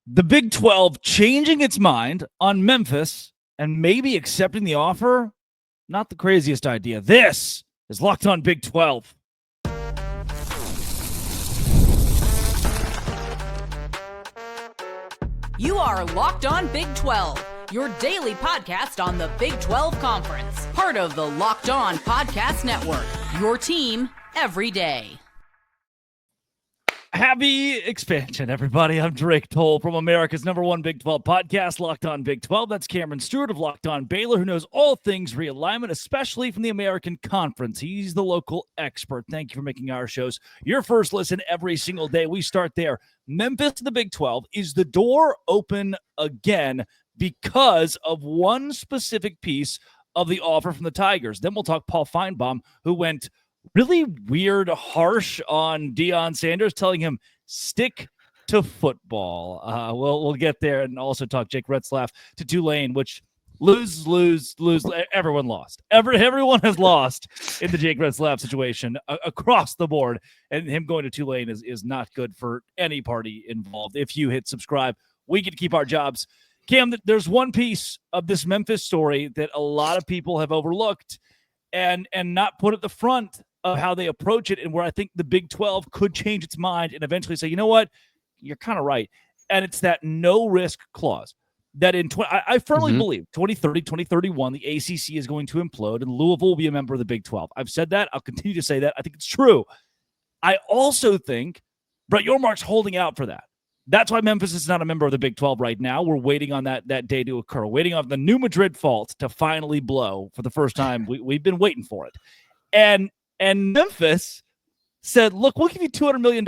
The Big 12 changing its mind on Memphis and maybe accepting the offer? Not the craziest idea. This is Locked On Big 12. You are Locked On Big 12, your daily podcast on the Big 12 Conference. Part of the Locked On Podcast Network, your team every day. Happy expansion, everybody. I'm Drake Toll from America's #1 Big 12 podcast, Locked On Big 12. That's Cameron Stuart of Locked On Baylor, who knows all things realignment, especially from the American Conference. He's the local expert. Thank you for making our shows your first listen every single day. We start there. Memphis to the Big 12. Is the door open again because of one specific piece of the offer from the Tigers? Then we'll talk Paul Finebaum, who went really weird, harsh on Deion Sanders, telling him stick to football. We'll get there, and also talk Jake Retzlaff to Tulane, which lose. Everyone lost. Everyone has lost in the Jake Retzlaff situation across the board, and him going to Tulane is not good for any party involved. If you hit subscribe, we get to keep our jobs. Cam, there's one piece of this Memphis story that a lot of people have overlooked and not put at the front of how they approach it, and where I think the Big 12 could change its mind and eventually say, you know what, you're kind of right. And it's that no-risk clause that I firmly believe 2030, 2031, the ACC is going to implode, and Louisville will be a member of the Big 12. I've said that. I'll continue to say that. I think it's true. I also think Brett Yormark's holding out for that. That's why Memphis is not a member of the Big 12 right now. We're waiting on that day to occur. We're waiting on the New Madrid fault to finally blow for the first time. We've been waiting for it. And Memphis said, look, we'll give you $200 million.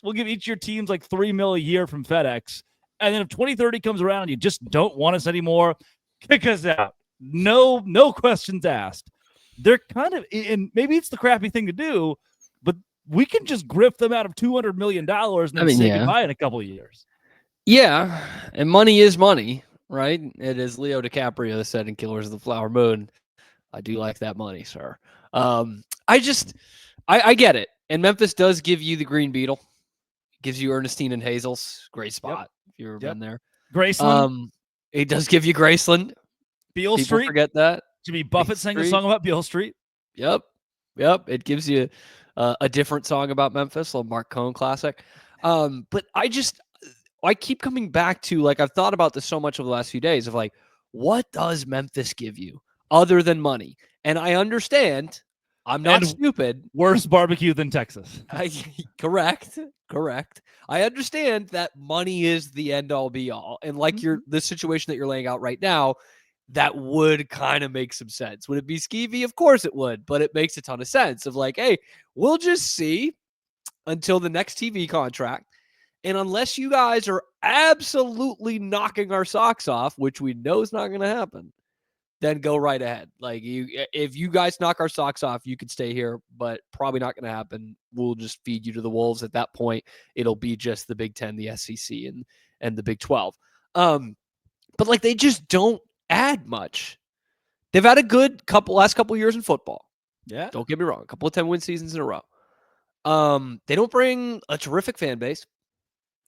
We'll give each of your teams like $3 million a year from FedEx. And then if 2030 comes around and you just don't want us anymore, kick us out. No questions asked. They're kind of, and maybe it's the crappy thing to do, but we can just grift them out of $200 million and then say goodbye in a couple of years. Yeah, and money is money, right? It is Leo DiCaprio said in Killers of the Flower Moon. I do like that money, sir. I get it. And Memphis does give you the Green Beetle. Gives you Ernestine and Hazel's. Great spot if you've ever been there. Graceland. It does give you Graceland. Beale People Street. Forget that. Jimmy Buffett sang a song about Beale Street. Yep. It gives you a different song about Memphis, a little Mark Cohn classic. But I keep coming back to, like, I've thought about this so much over the last few days of, like, what does Memphis give you other than money? And I understand. I'm not stupid. Worse barbecue than Texas. Correct. I understand that money is the end all be all. And like the situation that you're laying out right now, that would kind of make some sense. Would it be skeevy? Of course it would, but it makes a ton of sense of like, hey, we'll just see until the next TV contract. And unless you guys are absolutely knocking our socks off, which we know is not going to happen, then go right ahead. Like, if you guys knock our socks off, you can stay here, but probably not going to happen. We'll just feed you to the wolves. At that point, it'll be just the Big 10, the SEC, and the Big 12. But like, they just don't add much. They've had a good last couple years in football. Yeah. Don't get me wrong. A couple of 10-win seasons in a row. They don't bring a terrific fan base.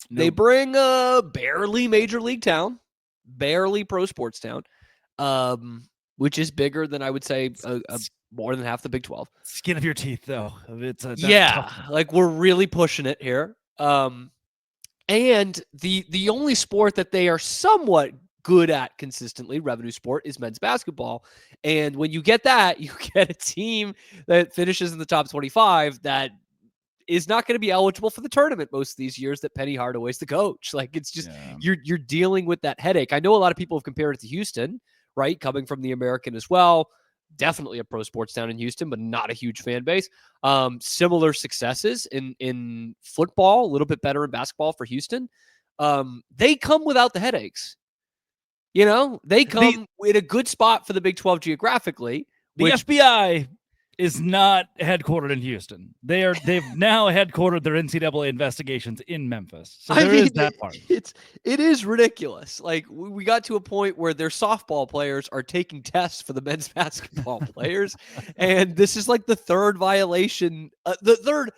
Nope. They bring a barely major league town, barely pro sports town. Which is bigger than I would say more than half the Big 12. Skin of your teeth, though. It's like we're really pushing it here. And the only sport that they are somewhat good at consistently, revenue sport, is men's basketball. And when you get that, you get a team that finishes in the top 25 that is not going to be eligible for the tournament most of these years that Penny Hardaway's the coach. Like, it's just you're dealing with that headache. I know a lot of people have compared it to Houston, right? Coming from the American as well. Definitely a pro sports town in Houston, but not a huge fan base. Similar successes in football, a little bit better in basketball for Houston. They come without the headaches. You know, they come in a good spot for the Big 12 geographically. The FBI is not headquartered in Houston. They've now headquartered their NCAA investigations in Memphis. So there is that part. It is ridiculous. Like, we got to a point where their softball players are taking tests for the men's basketball players. And this is like the third violation, the third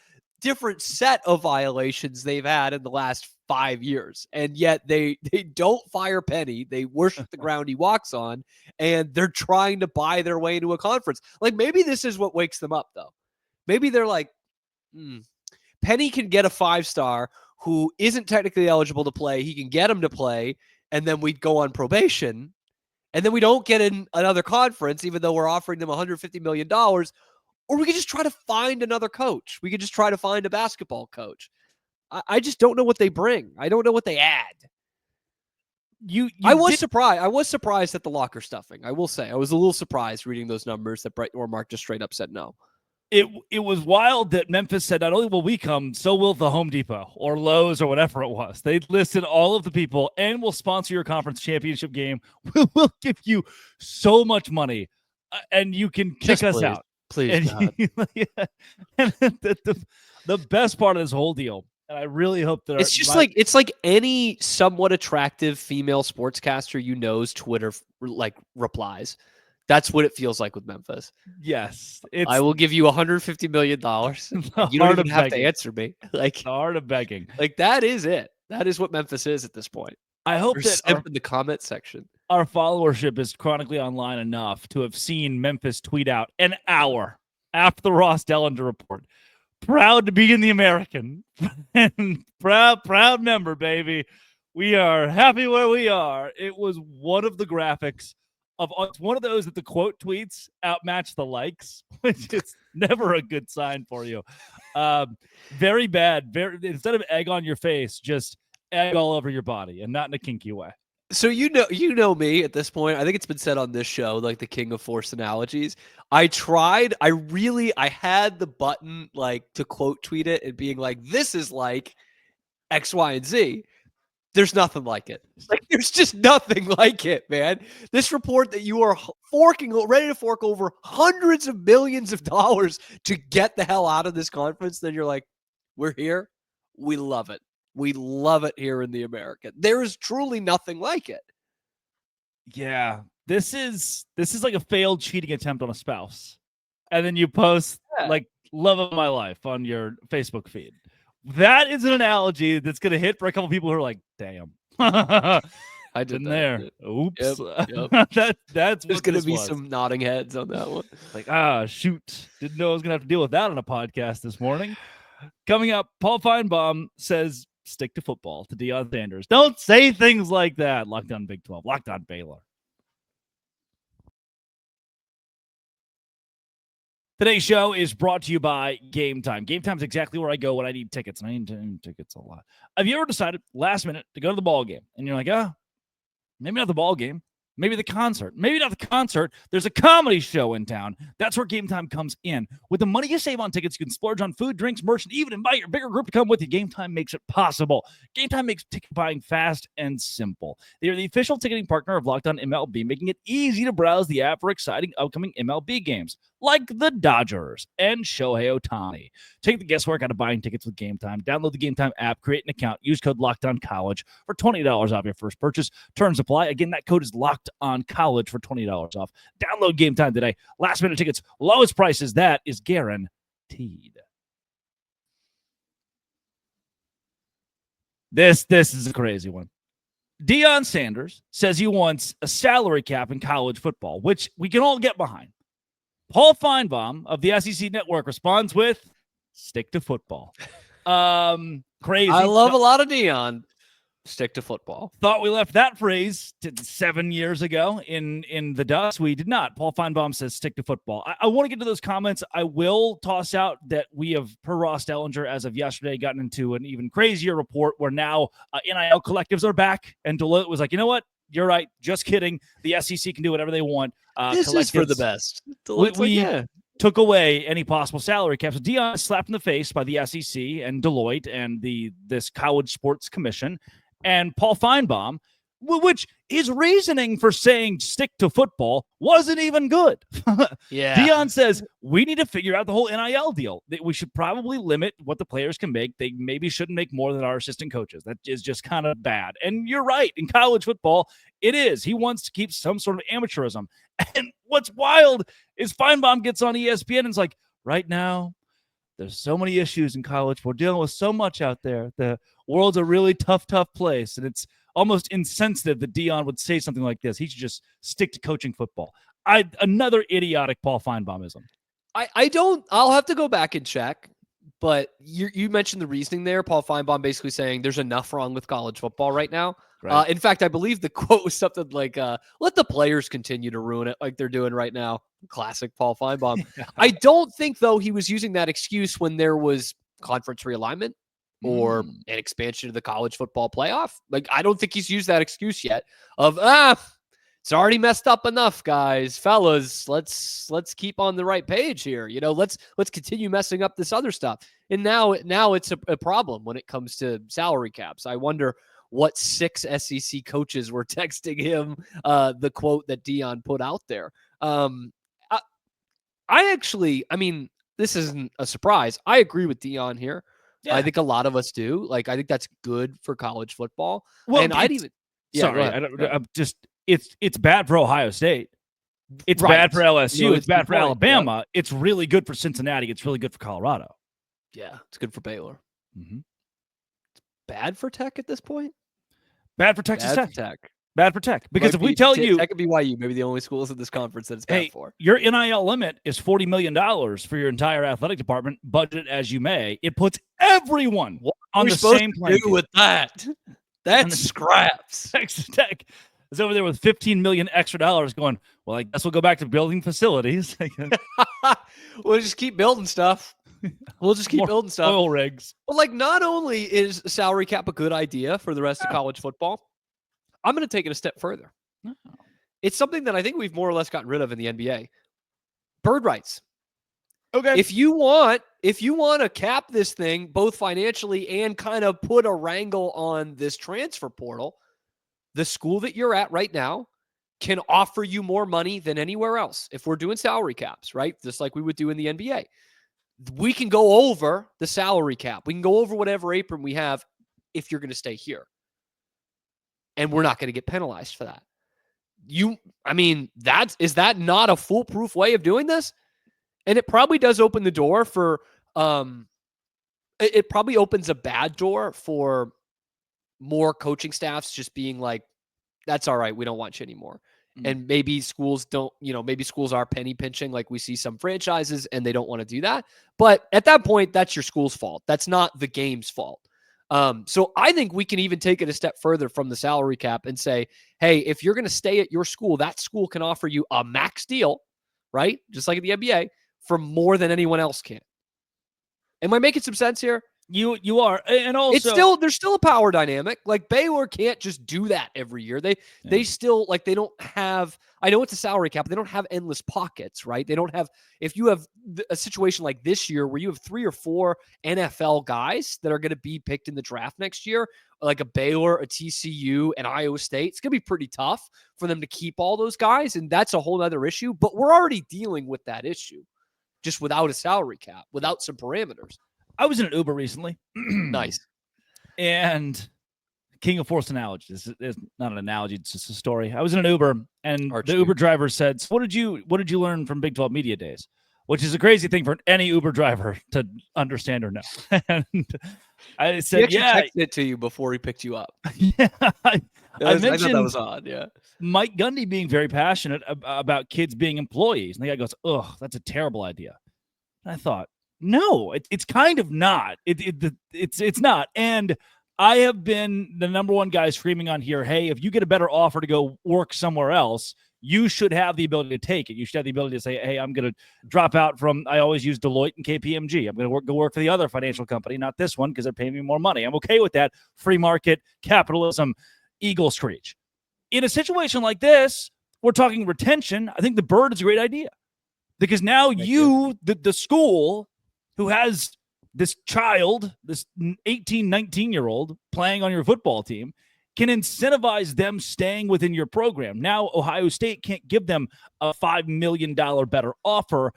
different set of violations they've had in the last 5 years. And yet they don't fire Penny. They worship the ground he walks on, and they're trying to buy their way into a conference. Like, maybe this is what wakes them up, though. Maybe they're like, Penny can get a 5-star who isn't technically eligible to play. He can get him to play, and then we'd go on probation. And then we don't get in another conference, even though we're offering them $150 million. Or we could just try to find another coach. We could just try to find a basketball coach. I just don't know what they bring. I don't know what they add. I was surprised at the locker stuffing. I will say I was a little surprised reading those numbers that Brett Yormark just straight up said no. It was wild that Memphis said not only will we come, so will the Home Depot or Lowe's or whatever it was. They listed all of the people and will sponsor your conference championship game. We'll give you so much money, and you can kick us out. Please, and the best part of this whole deal, and I really hope that it's like any somewhat attractive female sportscaster Twitter replies. That's what it feels like with Memphis. Yes. I will give you $150 million. You don't even have to answer me. Like, the art of begging. Like, that is it. That is what Memphis is at this point. I hope that in the comment section, our followership is chronically online enough to have seen Memphis tweet out an hour after the Ross Dellinger report. Proud to be in the American. And proud member, baby. We are happy where we are. It was one of the graphics. It's one of those that the quote tweets outmatch the likes, which is never a good sign for you. Very bad. Instead of egg on your face, just egg all over your body, and not in a kinky way. So you know me at this point. I think it's been said on this show, like the king of forced analogies. I had the button like to quote tweet it and being like, this is like X, Y, and Z. There's nothing like it. Like, there's just nothing like it, man. This report that you are ready to fork over hundreds of millions of dollars to get the hell out of this conference. Then you're like, we're here. We love it. We love it here in the American. There is truly nothing like it. Yeah. This is like a failed cheating attempt on a spouse. And then you post like love of my life on your Facebook feed. That is an analogy that's going to hit for a couple people who are like, damn. I did there. Oops. Yep. That's There's going to be some nodding heads on that one. Like, shoot. Didn't know I was going to have to deal with that on a podcast this morning. Coming up, Paul Finebaum says, stick to football to Deion Sanders. Don't say things like that. Locked on Big 12. Locked on Baylor. Today's show is brought to you by Game Time. Game Time is exactly where I go when I need tickets, and I need tickets a lot. Have you ever decided last minute to go to the ball game, and you're like, maybe not the ball game, maybe the concert, maybe not the concert. There's a comedy show in town. That's where Game Time comes in. With the money you save on tickets, you can splurge on food, drinks, merch, and even invite your bigger group to come with you. Game Time makes it possible. Game Time makes ticket buying fast and simple. They are the official ticketing partner of Locked On MLB, making it easy to browse the app for exciting upcoming MLB games, like the Dodgers and Shohei Ohtani. Take the guesswork out of buying tickets with Game Time. Download the Game Time app, create an account, use code LOCKEDONCollege for $20 off your first purchase. Terms apply. Again, that code is LOCKEDONCollege for $20 off. Download Game Time today. Last minute tickets, lowest prices. That is guaranteed. This is a crazy one. Deion Sanders says he wants a salary cap in college football, which we can all get behind. Paul Finebaum of the SEC Network responds with, stick to football. Crazy. I love a lot of Deion. Stick to football. Thought we left that phrase 7 years ago in the dust. We did not. Paul Finebaum says stick to football. I want to get to those comments. I will toss out that we have, per Ross Dellinger, as of yesterday, gotten into an even crazier report where now NIL collectives are back. And Deloitte was like, you know what? You're right. Just kidding. The SEC can do whatever they want. This is for the best. We took away any possible salary caps. So Deion is slapped in the face by the SEC and Deloitte and this College Sports Commission. And Paul Finebaum, which his reasoning for saying stick to football wasn't even good. Yeah. Deion says we need to figure out the whole NIL deal. That we should probably limit what the players can make. They maybe shouldn't make more than our assistant coaches. That is just kind of bad. And you're right. In college football, it is. He wants to keep some sort of amateurism. And what's wild is Finebaum gets on ESPN and is like, right now, there's so many issues in college. We're dealing with so much out there. The world's a really tough place, and it's almost insensitive that Deion would say something like this. He should just stick to coaching football. Another idiotic Paul Feinebaumism. I'll have to go back and check, but you mentioned the reasoning there. Paul Finebaum basically saying there's enough wrong with college football right now. Right. In fact, I believe the quote was something like, let the players continue to ruin it like they're doing right now. Classic Paul Finebaum. Yeah. I don't think, though, he was using that excuse when there was conference realignment or an expansion of the college football playoff. Like, I don't think he's used that excuse yet of, it's already messed up enough, guys. Fellas, let's keep on the right page here. You know, let's continue messing up this other stuff. And now it's a problem when it comes to salary caps. I wonder what 6 SEC coaches were texting him the quote that Deion put out there. I mean, this isn't a surprise. I agree with Deion here. Yeah. I think a lot of us do. Like, I think that's good for college football. Well, and it's bad for Ohio State. It's bad for LSU. It's bad for Alabama. Yeah. It's really good for Cincinnati. It's really good for Colorado. Yeah, it's good for Baylor. Mm-hmm. It's bad for Tech at this point. Bad for Texas Tech. Bad for Tech. Because if we tell you Tech and BYU, maybe the only schools in this conference that it's bad for. Your NIL limit is $40 million for your entire athletic department, budget as you may. It puts everyone on the same plane. Do with that? That's scraps. Texas Tech is over there with $15 million extra dollars going, well, I guess we'll go back to building facilities. We'll just keep building stuff. Building stuff. Oil rigs. But like, not only is salary cap a good idea for the rest of college football, I'm going to take it a step further. Oh. It's something that I think we've more or less gotten rid of in the NBA. Bird rights. Okay. If you want to cap this thing both financially and kind of put a wrangle on this transfer portal, the school that you're at right now can offer you more money than anywhere else. If we're doing salary caps, right? Just like we would do in the NBA. We can go over the salary cap. We can go over whatever apron we have if you're going to stay here. And we're not going to get penalized for that. Is that not a foolproof way of doing this? And it probably does open the door for, it probably opens a bad door for more coaching staffs just being like, that's all right, we don't want you anymore. Mm-hmm. And maybe schools maybe schools are penny pinching like we see some franchises and they don't want to do that. But at that point, that's your school's fault. That's not the game's fault. So I think we can even take it a step further from the salary cap and say, hey, if you're going to stay at your school, that school can offer you a max deal, right? Just like at the NBA, for more than anyone else can. Am I making some sense here? You are. And also there's still a power dynamic. Like, Baylor can't just do that every year. They still, like, they don't have, I know it's a salary cap, but they don't have endless pockets, right? They don't have, if you have a situation like this year where you have 3 or 4 NFL guys that are going to be picked in the draft next year, like a Baylor, a TCU, and Iowa State, it's going to be pretty tough for them to keep all those guys. And that's a whole other issue, but we're already dealing with that issue just without a salary cap, without some parameters. I was in an Uber recently. Nice. And king of forced analogies. It's not an analogy, it's just a story. I was in an Uber, and the Uber driver said, so what did you learn from Big 12 Media Days? Which is a crazy thing for any Uber driver to understand or know. And I said, he texted it to you before he picked you up. Yeah. I thought that was odd, yeah. Mike Gundy being very passionate about kids being employees. And the guy goes, ugh, that's a terrible idea. And I thought, no, it's kind of not. It's not. And I have been the number one guy screaming on here, hey, if you get a better offer to go work somewhere else, you should have the ability to take it. You should have the ability to say, hey, I'm going to drop out from, I always use Deloitte and KPMG. I'm going to go work for the other financial company, not this one, because they're paying me more money. I'm okay with that. Free market, capitalism, eagle screech. In a situation like this, we're talking retention. I think the bird is a great idea, because now the school who has this child, this 18, 19-year-old playing on your football team, can incentivize them staying within your program. Now, Ohio State can't give them a $5 million better offer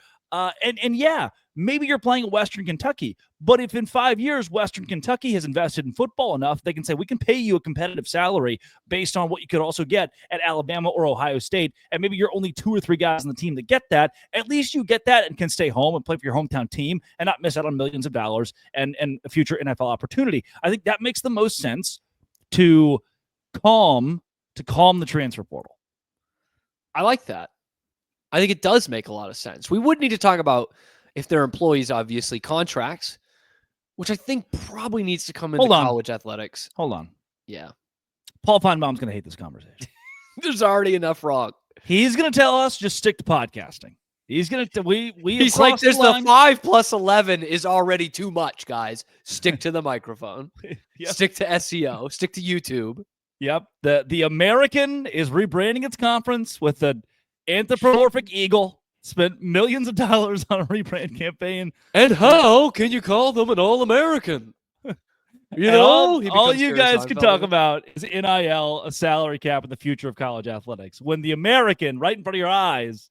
And yeah, maybe you're playing at Western Kentucky, but if in 5 years Western Kentucky has invested in football enough, they can say, we can pay you a competitive salary based on what you could also get at Alabama or Ohio State, and maybe you're only 2 or 3 guys on the team that get that. At least you get that and can stay home and play for your hometown team and not miss out on millions of dollars and a future NFL opportunity. I think that makes the most sense to calm the transfer portal. I like that. I think it does make a lot of sense. We would need to talk about if their employees, obviously, contracts, which I think probably needs to come into college athletics. Hold on. Yeah. Paul Finebaum's going to hate this conversation. There's already enough wrong. He's going to tell us just stick to podcasting. He's going to He's like, there's the 5 plus 11 is already too much, guys. Stick to the microphone. Yep. Stick to SEO. Stick to YouTube. Yep. The American is rebranding its conference with the anthropomorphic eagle. Spent millions of dollars on a rebrand campaign. And how can you call them an All-American? You know, all you guys can talk about is NIL, a salary cap, and the future of college athletics. When the American, right in front of your eyes,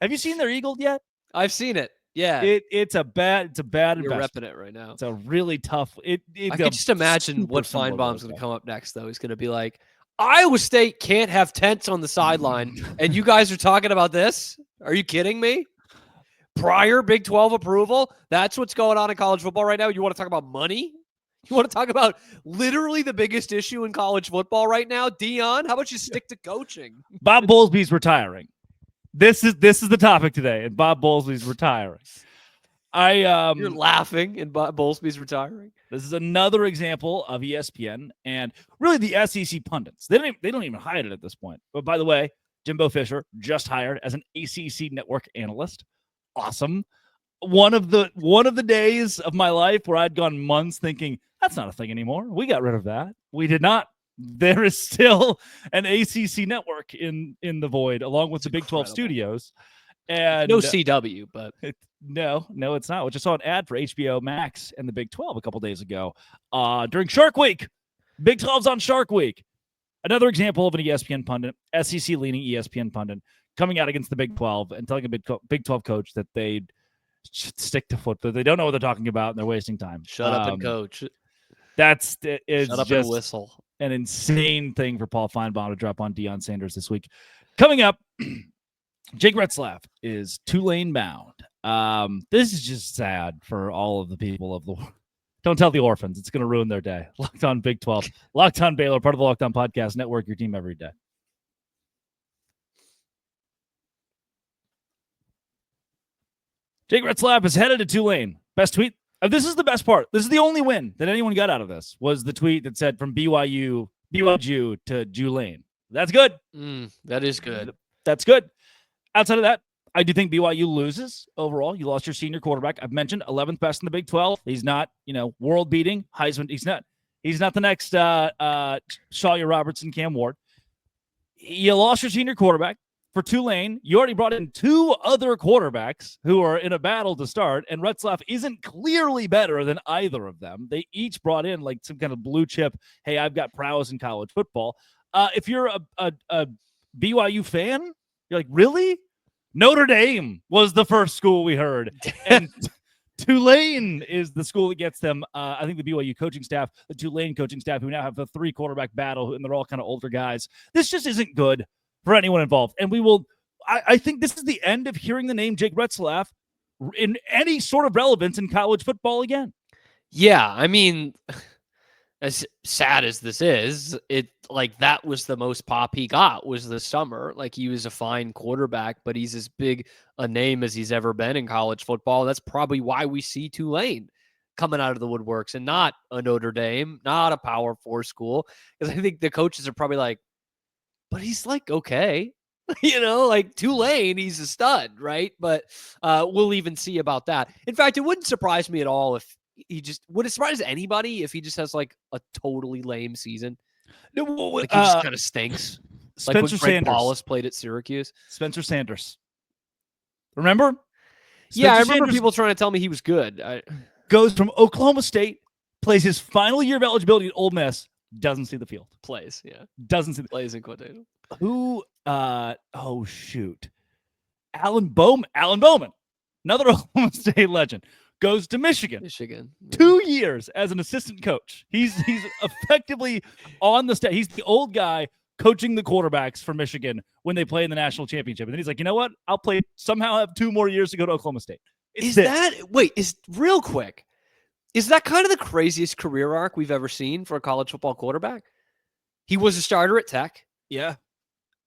have you seen their eagle yet? I've seen it. Yeah, it's a bad You're investment. repping it right now. It's a really tough. I can just imagine what Finebaum's going to come up next, though. He's going to be like, Iowa State can't have tents on the sideline, and you guys are talking about this? Are you kidding me? Prior Big 12 approval? That's what's going on in college football right now? You want to talk about money? You want to talk about literally the biggest issue in college football right now? Deion, how about you stick to coaching? Bob Bowlesby's retiring. This is the topic today, and Bob Bowlesby's retiring. You're laughing, and Bob Bowlesby's retiring. This is another example of ESPN and really the SEC pundits. They don't even hide it at this point. But by the way, Jimbo Fisher just hired as an ACC network analyst. Awesome. One of the days of my life where I'd gone months thinking that's not a thing anymore. We got rid of that. We did not. There is still an ACC network in the void, along with the Big 12 studios. And no CW, but no, it's not. Which I saw an ad for HBO Max and the Big 12 a couple days ago during Shark Week. Big 12's on Shark Week. Another example of an ESPN pundit, SEC-leaning ESPN pundit, coming out against the Big 12 and telling a Big 12 coach that they should stick to football. They don't know what they're talking about, and they're wasting time. Shut up and coach. It's Shut up just and whistle. An insane thing for Paul Finebaum to drop on Deion Sanders this week. Coming up, Jake Retzlaff is Tulane bound. This is just sad for all of the people of the world. Don't tell the orphans. It's going to ruin their day. Locked on Big 12. Locked on Baylor, part of the Locked On Podcast Network, your team every day. Jake Retzlaff is headed to Tulane. Best tweet. This is the best part. This is the only win that anyone got out of this, was the tweet that said from BYU to Tulane. That's good. That is good. That's good. Outside of that, I do think BYU loses overall. You lost your senior quarterback. I've mentioned 11th best in the Big 12. He's not, world beating Heisman. He's not the next Shawya Robertson, Cam Ward. You lost your senior quarterback. For Tulane, you already brought in 2 other quarterbacks who are in a battle to start, and Retzlaff isn't clearly better than either of them. They each brought in like some kind of blue chip, hey, I've got prowess in college football. If you're a BYU fan, you're like, really? Notre Dame was the first school we heard. And Tulane is the school that gets them. I think the BYU coaching staff, the Tulane coaching staff, who now have a 3 quarterback battle, and they're all kind of older guys. This just isn't good for anyone involved. And we will, I think this is the end of hearing the name Jake Retzlaff in any sort of relevance in college football again. Yeah. I mean, as sad as this is, that was the most pop he got was this summer. Like, he was a fine quarterback, but he's as big a name as he's ever been in college football. That's probably why we see Tulane coming out of the woodworks and not a Notre Dame, not a Power 4 school. Because I think the coaches are probably like, but he's like, okay, like Tulane, he's a stud, right? But we'll even see about that. In fact, it wouldn't surprise me at all if would it surprise anybody if he just has like a totally lame season? No, like he just kind of stinks. Spencer like when Greg Paulus played at Syracuse. Spencer Sanders. Remember? I remember people trying to tell me he was good. Goes from Oklahoma State, plays his final year of eligibility at Ole Miss, doesn't see the field. Plays, yeah. Doesn't see the plays in quotation. Who? Oh shoot, Alan Bowman. another Oklahoma State legend, goes to Michigan. Michigan. 2 years as an assistant coach. He's effectively on the stage. He's the old guy coaching the quarterbacks for Michigan when they play in the national championship. And then he's like, you know what? I'll somehow have 2 more years to go to Oklahoma State. Real quick, is that kind of the craziest career arc we've ever seen for a college football quarterback? He was a starter at Tech. Yeah.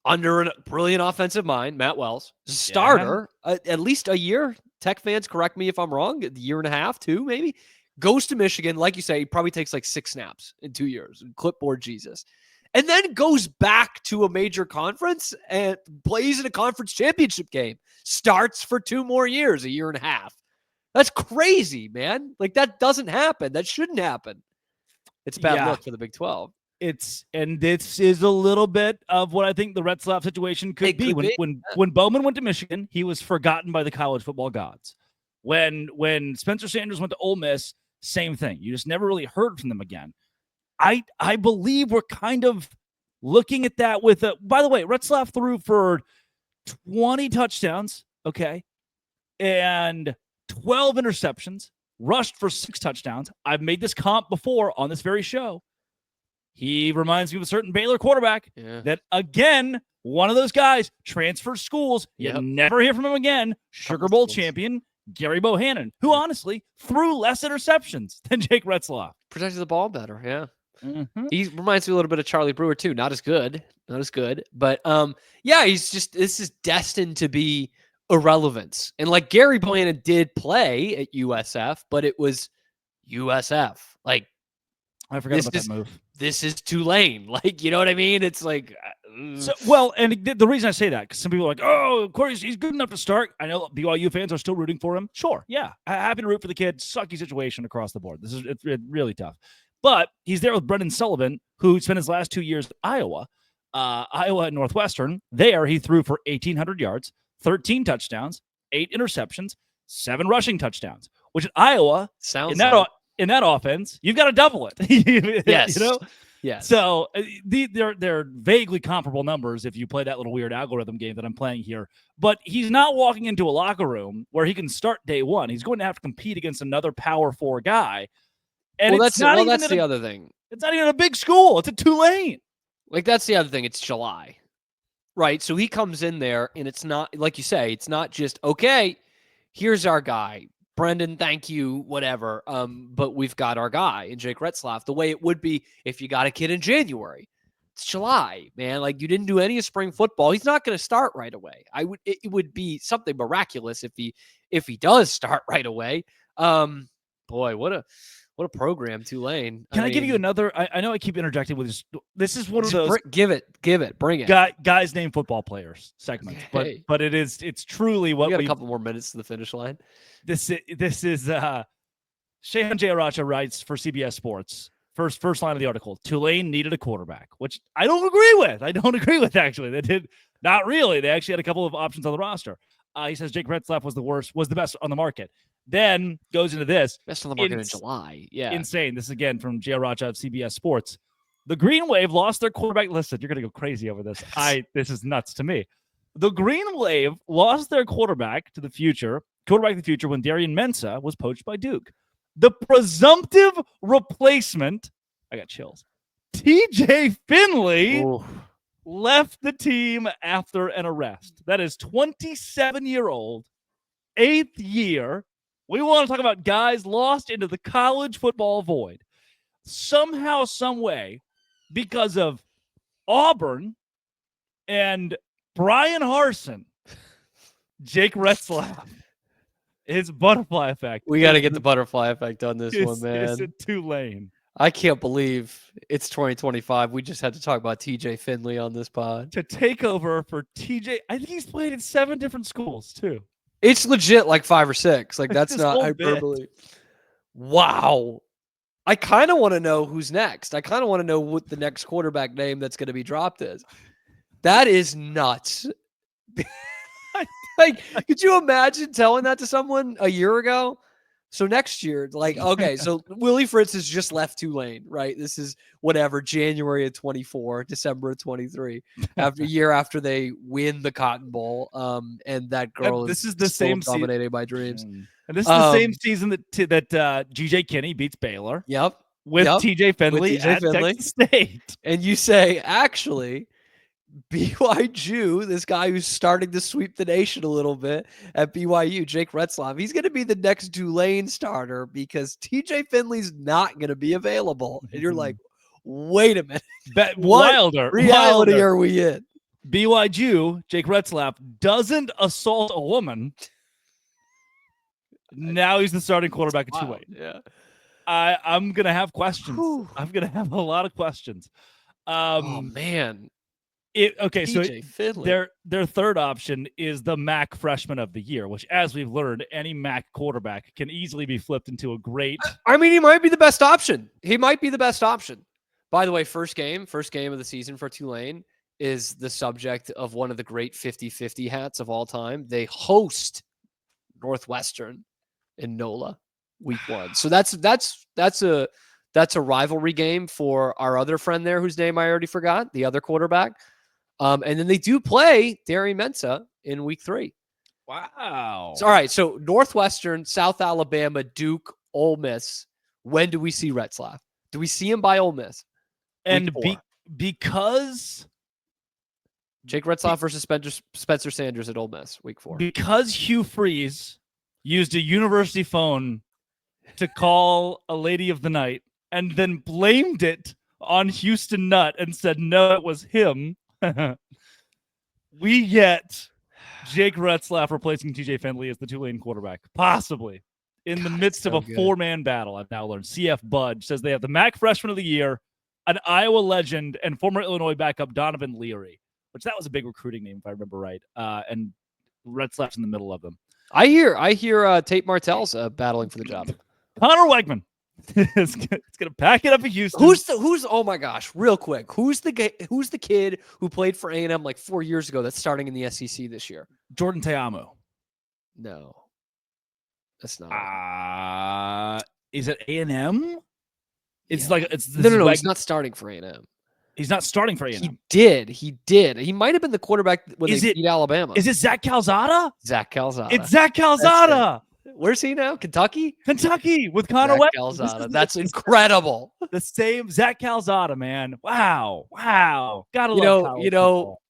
Under a brilliant offensive mind, Matt Wells. Starter, at least a year. Tech fans, correct me if I'm wrong, a year and a half, 2 maybe. Goes to Michigan, like you say, he probably takes like 6 snaps in 2 years. Clipboard Jesus. And then goes back to a major conference and plays in a conference championship game. Starts for 2 more years, a year and a half. That's crazy, man. Like, that doesn't happen. That shouldn't happen. It's a bad look for the Big 12. And this is a little bit of what I think the Retzlaff situation could be. When Bowman went to Michigan, he was forgotten by the college football gods. When Spencer Sanders went to Ole Miss, same thing. You just never really heard from them again. I believe we're kind of looking at that with by the way, Retzlaff threw for 20 touchdowns, okay, and 12 interceptions, rushed for 6 touchdowns. I've made this comp before on this very show. He reminds me of a certain Baylor quarterback that, again, one of those guys transfers schools. You never hear from him again. Sugar Bowl champion Gary Bohannon, who honestly threw less interceptions than Jake Retzlaff. Protected the ball better, yeah. Mm-hmm. He reminds me a little bit of Charlie Brewer, too. Not as good. But, this is destined to be irrelevance. And, like, Gary Bohannon did play at USF, but it was USF. Like, I forgot about that move. This is Tulane. Like, you know what I mean? It's like... and the reason I say that, because some people are like, oh, Corey, he's good enough to start. I know BYU fans are still rooting for him. Sure, yeah. Happy to root for the kid. Sucky situation across the board. It's really tough. But he's there with Brendan Sullivan, who spent his last 2 years at Iowa. Iowa at Northwestern. There, he threw for 1,800 yards, 13 touchdowns, 8 interceptions, 7 rushing touchdowns, which at Iowa, in that offense, you've got to double it. Yes. You know? Yes. So they're vaguely comparable numbers if you play that little weird algorithm game that I'm playing here. But he's not walking into a locker room where he can start day one. He's going to have to compete against another Power 4 guy. And that's the other thing. It's not even a big school. It's a Tulane. Like, that's the other thing. It's July, right? So he comes in there, and it's not, like you say, it's not just, okay, here's our guy. Brendan, thank you, whatever. But we've got our guy in Jake Retzlaff, the way it would be if you got a kid in January. It's July, man. Like, you didn't do any of spring football. He's not going to start right away. It would be something miraculous if he does start right away. Boy, what a program, Tulane. Can I give you another? I know I keep interjecting with this is one of those. Give it, bring it. Guys named football players segments, but it's truly what we got a couple more minutes to the finish line. This is Shehan Jayaracha writes for CBS Sports. First line of the article: Tulane needed a quarterback, which I don't agree with. Actually, they did not really. They actually had a couple of options on the roster. He says Jake Retzlaff was the best on the market. Then goes into this. Best on the market in July. Yeah. Insane. This is again from Jayaracha of CBS Sports. The Green Wave lost their quarterback. Listen, you're going to go crazy over this. This is nuts to me. The Green Wave lost their quarterback of the future when Darian Mensah was poached by Duke. The presumptive replacement, I got chills, TJ Finley, left the team after an arrest. That is 27-year-old, 8th year. We want to talk about guys lost into the college football void. Somehow, some way, because of Auburn and Brian Harsin, Jake Retzlaff, his butterfly effect. We got to get the butterfly effect on this one, man. It's a Tulane. I can't believe it's 2025. We just had to talk about TJ Finley on this pod. To take over for TJ, I think he's played in 7 different schools, too. It's legit like 5 or 6. Like, that's not hyperbole. Wow. I kind of want to know who's next. I kind of want to know what the next quarterback name that's going to be dropped is. That is nuts. Like, could you imagine telling that to someone a year ago? So next year, like, okay, so Willie Fritz has just left Tulane, right? This is whatever, January of 24, December of 23, after a year after they win the Cotton Bowl. And that girl this is is the still same dominating my dreams. And this is the same season that GJ Kinney beats Baylor. Yep. With TJ Finley with TJ at Finley. Texas State. And you say, actually, BYU, this guy who's starting to sweep the nation a little bit at BYU, Jake Retzlaff, he's going to be the next Tulane starter because TJ Finley's not going to be available. And you're like, wait a minute. What Wilder reality are we in? BYU, Jake Retzlaff, doesn't assault a woman. Now he's the starting quarterback at Tulane. Yeah. I'm going to have questions. Whew. I'm going to have a lot of questions. Oh, man. Okay, so Finley. their third option is the MAC freshman of the year, which, as we've learned, any MAC quarterback can easily be flipped into a great. I mean, he might be the best option. He might be the best option. By the way, first game of the season for Tulane is the subject of one of the great 50-50 hats of all time. They host Northwestern in NOLA week 1. So that's a rivalry game for our other friend there, whose name I already forgot, the other quarterback. And then they do play Darry Mensah in week 3. Wow. So, all right. So Northwestern, South Alabama, Duke, Ole Miss. When do we see Retzlaff? Do we see him by Ole Miss? And because Jake Retzlaff versus Spencer Sanders at Ole Miss, week 4. Because Hugh Freeze used a university phone to call a lady of the night and then blamed it on Houston Nutt and said, no, it was him. We get Jake Retzlaff replacing TJ Finley as the Tulane quarterback, possibly in the midst of a 4-man battle. I've now learned. CF Bud says they have the MAC freshman of the year, an Iowa legend, and former Illinois backup Donovan Leary, which that was a big recruiting name if I remember right. And Retzlaff's in the middle of them. I hear Tate Martell's battling for the job. Connor Wegman. It's gonna pack it up at Houston. Who's oh my gosh, real quick. Who's the kid who played for A&M like 4 years ago that's starting in the SEC this year? Jordan Te'amu. No. That's not. Is it A&M? It's yeah. like it's no. He's not starting for A&M. He's not starting for A&M. He did. He might have been the quarterback when they beat Alabama. Is it Zach Calzada? Zach Calzada. It's Zach Calzada. Where's he now? Kentucky with Connor West. Calzada. That's incredible. The same Zach Calzada, man. Wow. Gotta love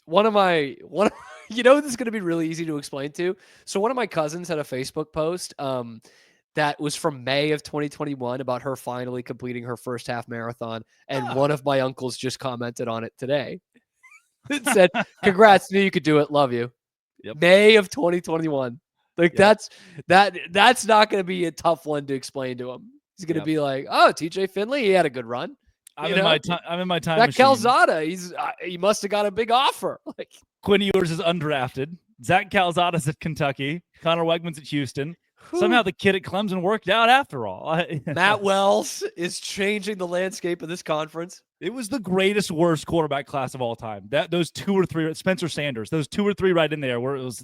one of this is going to be really easy to explain to. So one of my cousins had a Facebook post that was from May of 2021 about her finally completing her first half marathon. And one of my uncles just commented on it today. It said, congrats, knew you could do it. Love you. Yep. May of 2021. Like that's not going to be a tough one to explain to him. He's going to be like, oh, TJ Finley, he had a good run. I'm in my time. That Calzada, he must have got a big offer. Like Quinn Ewers is undrafted. Zach Calzada's at Kentucky. Connor Wegman's at Houston. Somehow the kid at Clemson worked out after all. Matt Wells is changing the landscape of this conference. It was the greatest, worst quarterback class of all time. Those 2 or 3, Spencer Sanders, those 2 or 3 right in there where it was,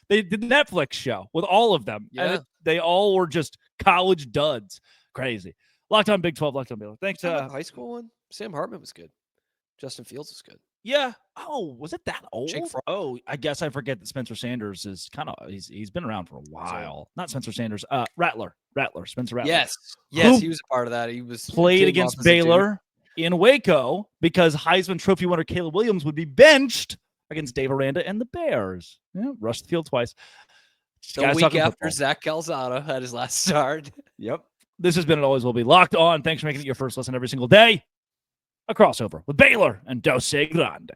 they did the Netflix show with all of them. Yeah. And they all were just college duds. Crazy. Locked on Big 12, Locked on Baylor. Thanks. High school one. Sam Hartman was good. Justin Fields was good. Yeah. Oh, was it that old? Oh, I guess I forget that Spencer Sanders is he's been around for a while. Not Spencer Sanders. Rattler. Spencer Rattler. Yes, he was a part of that. He was played against Baylor in Waco because Heisman Trophy winner Caleb Williams would be benched against Dave Aranda and the Bears. Yeah, rushed the field twice. The week after Zach Calzada had his last start. Yep. This has been and always will be Locked On. Thanks for making it your first listen every single day. A crossover with Baylor and Dose Grande.